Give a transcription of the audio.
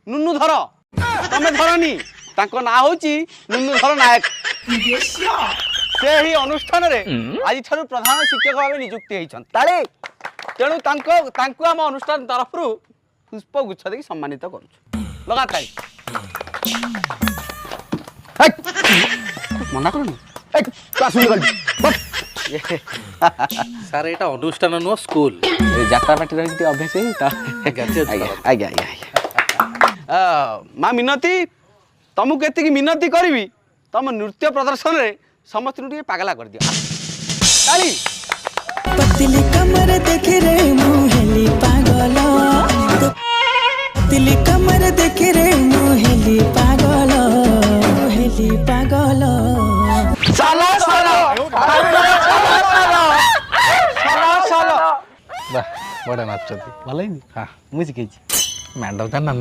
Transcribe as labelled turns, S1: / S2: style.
S1: नुनुधर तमे धरनी तांको ना होची नुनुधर नायक से ही अनुष्ठान रे आज ठारू प्रधान शिक्षक भाव नियुक्ति होइछन ताले तेणु तांको आम अनुष्ठान तरफ पुष्प गुच्छ देकी सम्मानित करूछु लगा ताली मना करनी क्लास
S2: सार एटा अनुष्ठान नुह स्कूल
S1: जात्रा पार्टी रही अभ्यास आज्ञा आज्ञा माँ मिनती तुमको एति मिनती करी तुम नृत्य प्रदर्शन रे समस्त पागला कर दियो ताली
S3: पतली कमर देख रे मोहली पागल पतली कमर देख रे मोहली पागल
S1: साला साला
S2: बड़ा नाचती
S1: भल हाँ
S2: मुझे मैडम का नाना